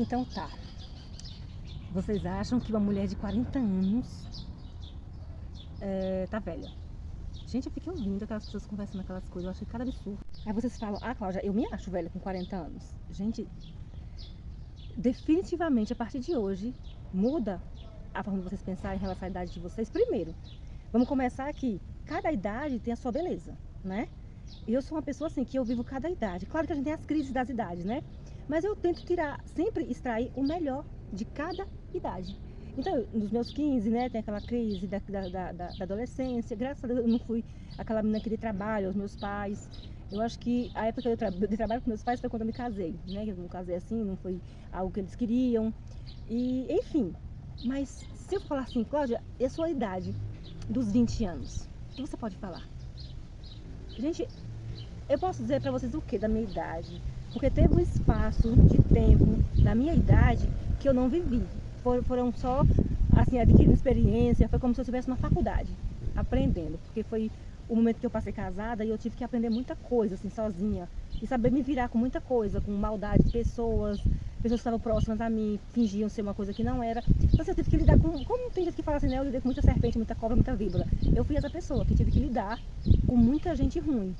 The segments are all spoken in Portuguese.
Então tá. Vocês acham que uma mulher de 40 anos tá velha? Gente, eu fiquei ouvindo aquelas pessoas conversando aquelas coisas, eu achei cada absurdo. Aí vocês falam, Cláudia, eu me acho velha com 40 anos. Gente, definitivamente a partir de hoje muda a forma de vocês pensarem em relação à idade de vocês. Primeiro, vamos começar aqui. Cada idade tem a sua beleza, né? E eu sou uma pessoa assim que eu vivo cada idade. Claro que a gente tem as crises das idades, né? Mas eu tento sempre extrair o melhor de cada idade. Então, nos meus 15, né, tem aquela crise da adolescência. Graças a Deus eu não fui aquela menina que dei trabalho aos meus pais. Eu acho que a época que eu dei trabalho com meus pais foi quando eu me casei, né? Eu não casei assim, não foi algo que eles queriam. E, enfim. Mas se eu falar assim, Cláudia, é a sua idade dos 20 anos, o que você pode falar? Gente, eu posso dizer pra vocês o que da minha idade? Porque teve um espaço de tempo da minha idade que eu não vivi. Foram só, assim, adquirindo experiência. Foi como se eu estivesse na faculdade, aprendendo. Porque foi o momento que eu passei casada e eu tive que aprender muita coisa, assim, sozinha. E saber me virar com muita coisa, com maldade de pessoas que estavam próximas a mim, fingiam ser uma coisa que não era. Então, assim, eu tive que lidar com... Como tem gente que fala assim, né? Eu lidei com muita serpente, muita cobra, muita víbora. Eu fui essa pessoa que tive que lidar com muita gente ruim.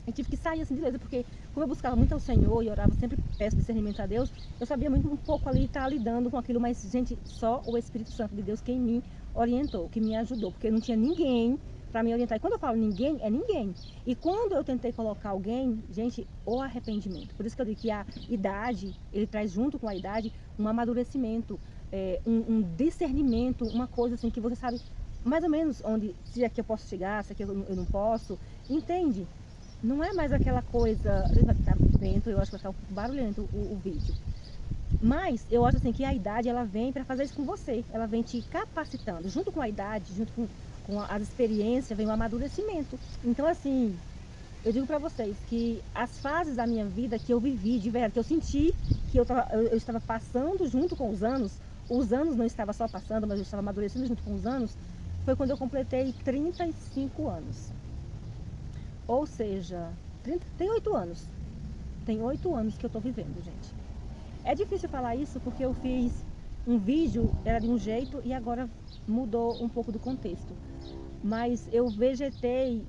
Eu tive que sair assim de letra, porque como eu buscava muito ao Senhor e orava, sempre peço discernimento a Deus, eu sabia muito um pouco ali estar lidando com aquilo, mas, gente, só o Espírito Santo de Deus quem me orientou, que me ajudou, porque não tinha ninguém para me orientar. E quando eu falo ninguém, é ninguém. E quando eu tentei colocar alguém, gente, o arrependimento. Por isso que eu digo que a idade, ele traz junto com a idade um amadurecimento, um discernimento, uma coisa assim que você sabe mais ou menos onde, se aqui eu posso chegar, se aqui eu não posso, entende? Não é mais aquela coisa, a gente vai ficar dentro, eu acho que vai ficar um pouco barulhento o vídeo. Mas eu acho assim que a idade, ela vem para fazer isso com você. Ela vem te capacitando. Junto com a idade, junto com as experiências, vem o amadurecimento. Então, assim, eu digo para vocês que as fases da minha vida que eu vivi de verdade, que eu senti que eu estava passando junto com os anos não estavam só passando, mas eu estava amadurecendo junto com os anos, foi quando eu completei 35 anos. Ou seja, tem 8 anos. Tem 8 anos que eu tô vivendo, gente. É difícil falar isso porque eu fiz um vídeo, era de um jeito e agora mudou um pouco do contexto. Mas eu vegetei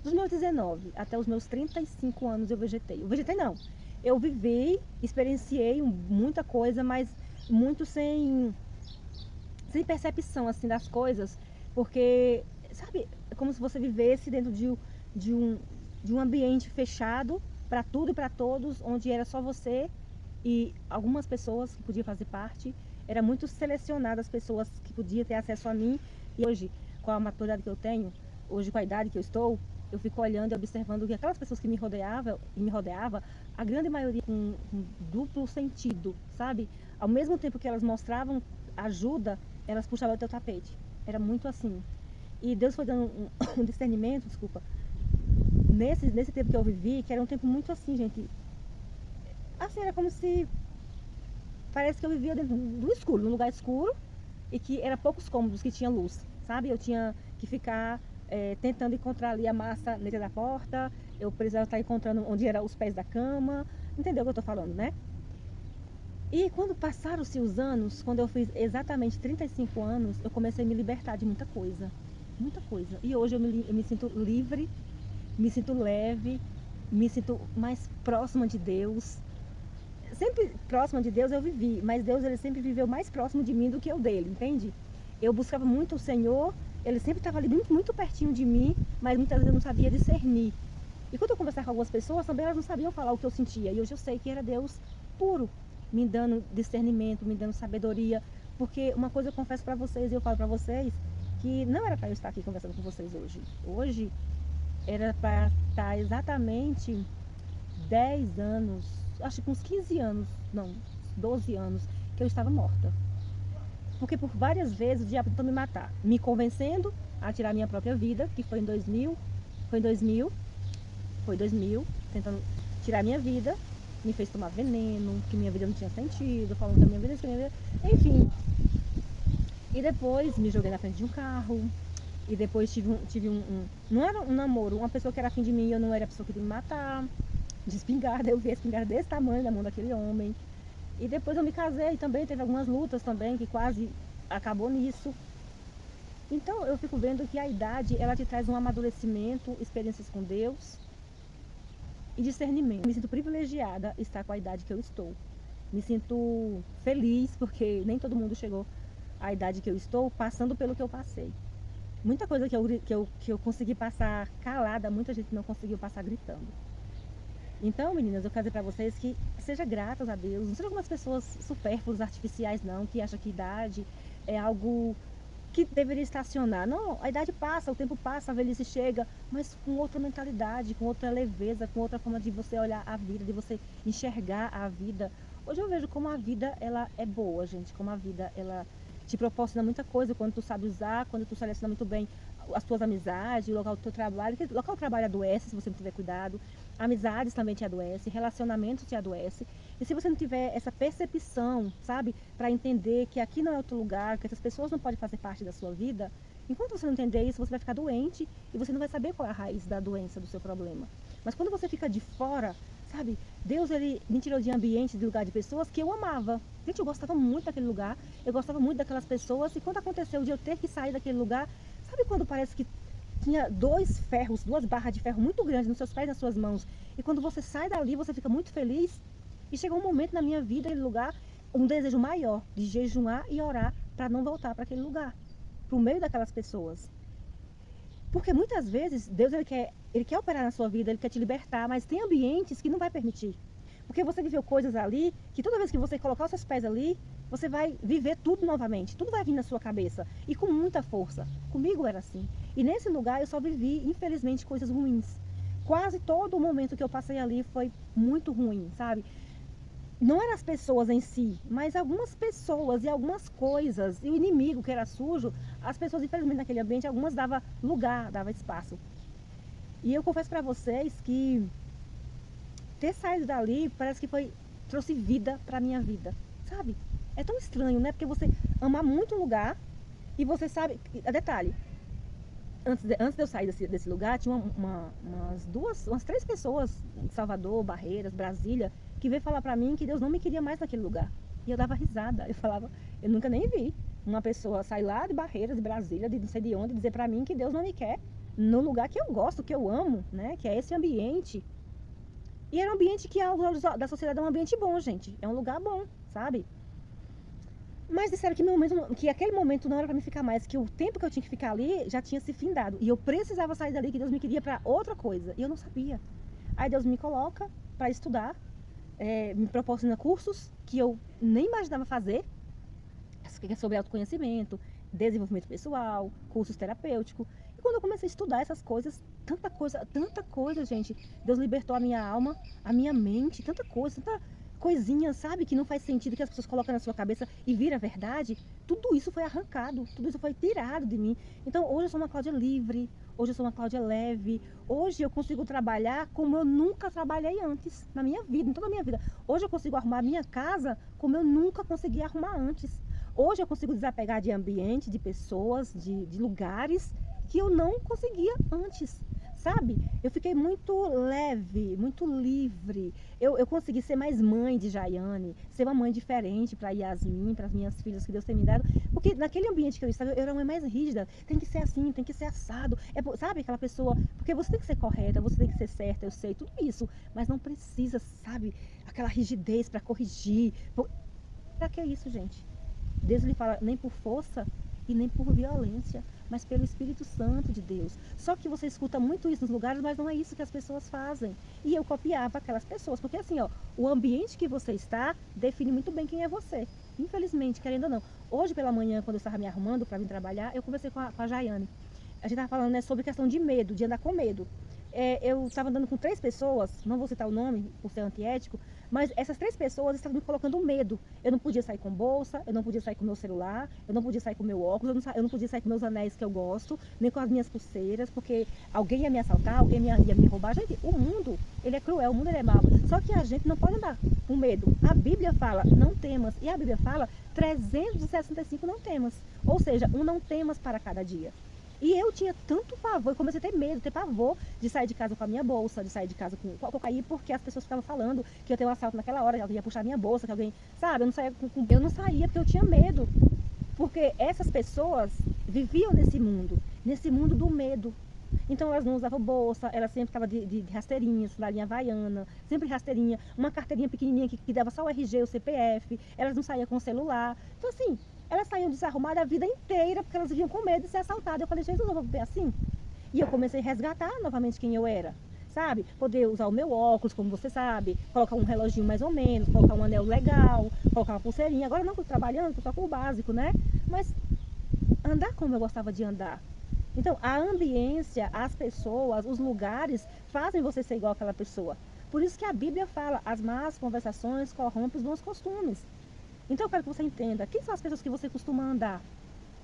dos meus 19 até os meus 35 anos eu vegetei. Eu vegetei não. Eu vivi, experienciei muita coisa, mas muito sem percepção assim das coisas, porque sabe, é como se você vivesse dentro de um ambiente fechado para tudo e para todos, onde era só você e algumas pessoas que podiam fazer parte. Era muito selecionada as pessoas que podiam ter acesso a mim. E hoje, com a maturidade que eu tenho, hoje com a idade que eu estou, eu fico olhando e observando que aquelas pessoas que me rodeava, a grande maioria com duplo sentido, sabe? Ao mesmo tempo que elas mostravam ajuda, elas puxavam o teu tapete. Era muito assim. E Deus foi dando um discernimento, desculpa, nesse tempo que eu vivi, que era um tempo muito assim, gente. Assim, era como se... Parece que eu vivia dentro do escuro, num lugar escuro, e que era poucos cômodos que tinha luz, sabe? Eu tinha que ficar tentando encontrar ali a massa dentro da porta, eu precisava estar encontrando onde eram os pés da cama, entendeu o que eu tô falando, né? E quando passaram-se os anos, quando eu fiz exatamente 35 anos, eu comecei a me libertar de muita coisa. Muita coisa. E hoje eu me sinto livre, me sinto leve, me sinto mais próxima de Deus. Sempre próxima de Deus eu vivi, mas Deus ele sempre viveu mais próximo de mim do que eu dele, entende? Eu buscava muito o Senhor, ele sempre estava ali muito, muito pertinho de mim, mas muitas vezes eu não sabia discernir. E quando eu conversava com algumas pessoas, também elas não sabiam falar o que eu sentia. E hoje eu sei que era Deus puro, me dando discernimento, me dando sabedoria. Porque uma coisa eu confesso para vocês, e eu falo para vocês, que não era para eu estar aqui conversando com vocês hoje. Hoje era para estar exatamente 10 anos, acho que uns 15 anos, não, 12 anos, que eu estava morta. Porque por várias vezes o diabo tentou me matar, me convencendo a tirar minha própria vida, que foi em 2000, tentando tirar minha vida, me fez tomar veneno, que minha vida não tinha sentido, falando que a minha vida, enfim. E depois me joguei na frente de um carro, e depois tive não era um namoro, uma pessoa que era afim de mim e eu não era a pessoa que queria me matar, de espingarda, eu vi a espingarda desse tamanho na mão daquele homem. E depois eu me casei também, teve algumas lutas também, que quase acabou nisso. Então eu fico vendo que a idade, ela te traz um amadurecimento, experiências com Deus e discernimento. Me sinto privilegiada estar com a idade que eu estou. Me sinto feliz, porque nem todo mundo chegou à idade que eu estou, passando pelo que eu passei. Muita coisa que eu consegui passar calada, muita gente não conseguiu passar gritando. Então, meninas, eu quero dizer para vocês que seja gratas a Deus. Não sejam algumas pessoas supérfluas, artificiais, não, que acham que idade é algo que deveria estacionar. Não, a idade passa, o tempo passa, a velhice chega, mas com outra mentalidade, com outra leveza, com outra forma de você olhar a vida, de você enxergar a vida. Hoje eu vejo como a vida, ela é boa, gente, como a vida, ela te proporciona muita coisa quando tu sabe usar, quando tu seleciona muito bem as tuas amizades, o local do teu trabalho, porque o local do trabalho adoece se você não tiver cuidado, amizades também te adoecem, relacionamentos te adoecem, e se você não tiver essa percepção, sabe, para entender que aqui não é outro lugar, que essas pessoas não podem fazer parte da sua vida, enquanto você não entender isso, você vai ficar doente e você não vai saber qual é a raiz da doença, do seu problema. Mas quando você fica de fora, sabe, Deus, ele me tirou de ambiente, de lugar de pessoas que eu amava. Gente, eu gostava muito daquele lugar, eu gostava muito daquelas pessoas, e quando aconteceu de eu ter que sair daquele lugar, sabe quando parece que tinha dois ferros, duas barras de ferro muito grandes nos seus pés e nas suas mãos, e quando você sai dali, você fica muito feliz? E chegou um momento na minha vida, naquele lugar, um desejo maior de jejuar e orar para não voltar para aquele lugar, para o meio daquelas pessoas. Porque muitas vezes Deus, ele quer operar na sua vida, ele quer te libertar, mas tem ambientes que não vai permitir. Porque você viveu coisas ali, que toda vez que você colocar os seus pés ali, você vai viver tudo novamente, tudo vai vir na sua cabeça, e com muita força. Comigo era assim. E nesse lugar eu só vivi, infelizmente, coisas ruins. Quase todo o momento que eu passei ali foi muito ruim, sabe? Não eram as pessoas em si, mas algumas pessoas e algumas coisas, e o inimigo que era sujo, as pessoas, infelizmente, naquele ambiente, algumas dava lugar, dava espaço. E eu confesso para vocês que ter saído dali parece que trouxe vida para minha vida, sabe? É tão estranho, né? Porque você ama muito um lugar e você sabe... Detalhe, antes de eu sair desse lugar, tinha umas 3 pessoas de Salvador, Barreiras, Brasília, que veio falar pra mim que Deus não me queria mais naquele lugar. E eu dava risada, eu falava, eu nunca nem vi uma pessoa sair lá de Barreiras, de Brasília, de não sei de onde, dizer pra mim que Deus não me quer no lugar que eu gosto, que eu amo, né? Que é esse ambiente. E era um ambiente que, aos olhos da sociedade, é um ambiente bom, gente. É um lugar bom, sabe? Mas disseram que aquele momento não era pra mim ficar mais, que o tempo que eu tinha que ficar ali já tinha se findado. E eu precisava sair dali, que Deus me queria pra outra coisa. E eu não sabia. Aí Deus me coloca pra estudar, me proporciona cursos que eu nem imaginava fazer, que é sobre autoconhecimento, desenvolvimento pessoal, cursos terapêuticos. E quando eu comecei a estudar essas coisas, tanta coisa, gente. Deus libertou a minha alma, a minha mente, tanta coisa, tanta coisinha, sabe, que não faz sentido, que as pessoas colocam na sua cabeça e vira verdade. Tudo isso foi arrancado, tudo isso foi tirado de mim. Então hoje eu sou uma Cláudia livre, hoje eu sou uma Cláudia leve, hoje eu consigo trabalhar como eu nunca trabalhei antes na minha vida, em toda a minha vida. Hoje eu consigo arrumar a minha casa como eu nunca consegui arrumar antes. Hoje eu consigo desapegar de ambiente, de pessoas, de lugares que eu não conseguia antes. Sabe? Eu fiquei muito leve, muito livre. Eu consegui ser mais mãe de Jaiane, ser uma mãe diferente para Yasmin, para as minhas filhas que Deus tem me dado. Porque naquele ambiente que eu estava, eu era uma mãe mais rígida. Tem que ser assim, tem que ser assado. Sabe aquela pessoa? Porque você tem que ser correta, você tem que ser certa, eu sei, tudo isso. Mas não precisa, sabe? Aquela rigidez para corrigir. Para que isso, gente? Deus lhe fala nem por força e nem por violência, mas pelo Espírito Santo de Deus. Só que você escuta muito isso nos lugares, mas não é isso que as pessoas fazem. E eu copiava aquelas pessoas, porque assim, ó, o ambiente que você está define muito bem quem é você. Infelizmente, querendo ou não. Hoje pela manhã, quando eu estava me arrumando para vir trabalhar, eu conversei com a Jaiane. A gente estava falando, né, sobre questão de medo, de andar com medo. Eu estava andando com 3 pessoas, não vou citar o nome por ser antiético, mas essas 3 pessoas estavam me colocando medo. Eu não podia sair com bolsa, eu não podia sair com meu celular, eu não podia sair com meu óculos, eu não podia sair com meus anéis que eu gosto, nem com as minhas pulseiras, porque alguém ia me assaltar, alguém ia me roubar. Gente, o mundo, ele é cruel, o mundo ele é mau. Só que a gente não pode andar com medo. A Bíblia fala, não temas, e a Bíblia fala 365 não temas. Ou seja, um não temas para cada dia. E eu tinha tanto pavor, eu comecei a ter medo, ter pavor de sair de casa com a minha bolsa, de sair de casa com cocaína, porque as pessoas ficavam falando que eu ia ter um assalto naquela hora, que alguém ia puxar minha bolsa, que alguém, sabe, eu não saía porque eu tinha medo. Porque essas pessoas viviam nesse mundo do medo. Então elas não usavam bolsa, elas sempre estavam de rasteirinha, sandalinha havaiana, sempre rasteirinha, uma carteirinha pequenininha que dava só o RG, o CPF, elas não saíam com o celular. Então assim, elas saíam desarrumadas a vida inteira porque elas viviam com medo de ser assaltadas. Eu falei, Jesus, eu vou viver assim? E eu comecei a resgatar novamente quem eu era, sabe? Poder usar o meu óculos, como você sabe, colocar um reloginho mais ou menos, colocar um anel legal, colocar uma pulseirinha. Agora não, estou trabalhando, estou só com o básico, né? Mas andar como eu gostava de andar. Então, a ambiência, as pessoas, os lugares fazem você ser igual àquela pessoa. Por isso que a Bíblia fala, as más conversações corrompem os bons costumes. Então, eu quero que você entenda, quem são as pessoas que você costuma andar?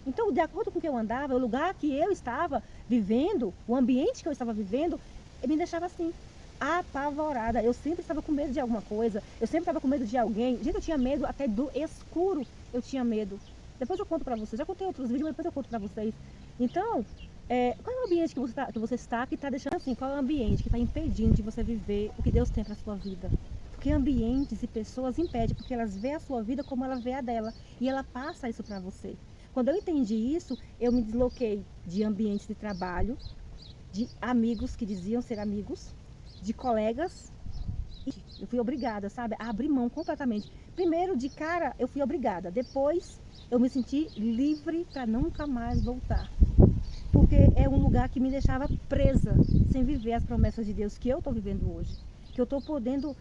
Então, de acordo com o que eu andava, o lugar que eu estava vivendo, o ambiente que eu estava vivendo, me deixava assim, apavorada. Eu sempre estava com medo de alguma coisa, eu sempre estava com medo de alguém. Gente, eu tinha medo até do escuro, eu tinha medo. Depois eu conto pra vocês, já contei outros vídeos, mas depois eu conto pra vocês. Então, qual é o ambiente que você está que está deixando assim? Qual é o ambiente que está impedindo de você viver o que Deus tem para a sua vida? Porque ambientes e pessoas impedem, porque elas veem a sua vida como ela vê a dela. E ela passa isso para você. Quando eu entendi isso, eu me desloquei de ambientes de trabalho, de amigos que diziam ser amigos, de colegas. E eu fui obrigada, sabe, a abrir mão completamente. Primeiro, de cara, eu fui obrigada. Depois, eu me senti livre para nunca mais voltar. Porque é um lugar que me deixava presa, sem viver as promessas de Deus que eu estou vivendo hoje. Que eu estou podendo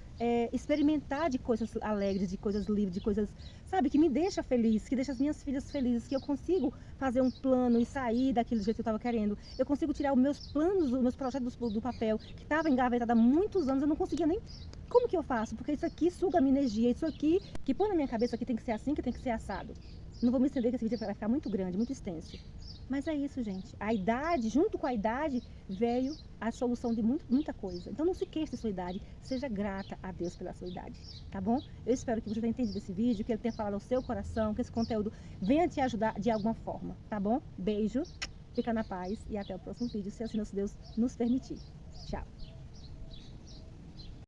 experimentar de coisas alegres, de coisas livres, de coisas, sabe, que me deixa feliz, que deixa as minhas filhas felizes, que eu consigo fazer um plano e sair daquele jeito que eu estava querendo. Eu consigo tirar os meus planos, os meus projetos do papel, que estava engavetado há muitos anos, eu não conseguia nem... Como que eu faço? Porque isso aqui suga a minha energia, isso aqui, que põe na minha cabeça que tem que ser assim, que tem que ser assado. Não vou me estender, que esse vídeo vai ficar muito grande, muito extenso. Mas é isso, gente. A idade, junto com a idade, veio a solução de muita coisa. Então não se queixe da sua idade, seja grata a Deus pela sua idade, tá bom? Eu espero que você tenha entendido esse vídeo, que ele tenha falado ao seu coração, que esse conteúdo venha te ajudar de alguma forma, tá bom? Beijo, fica na paz e até o próximo vídeo, se assim nosso Deus nos permitir. Tchau!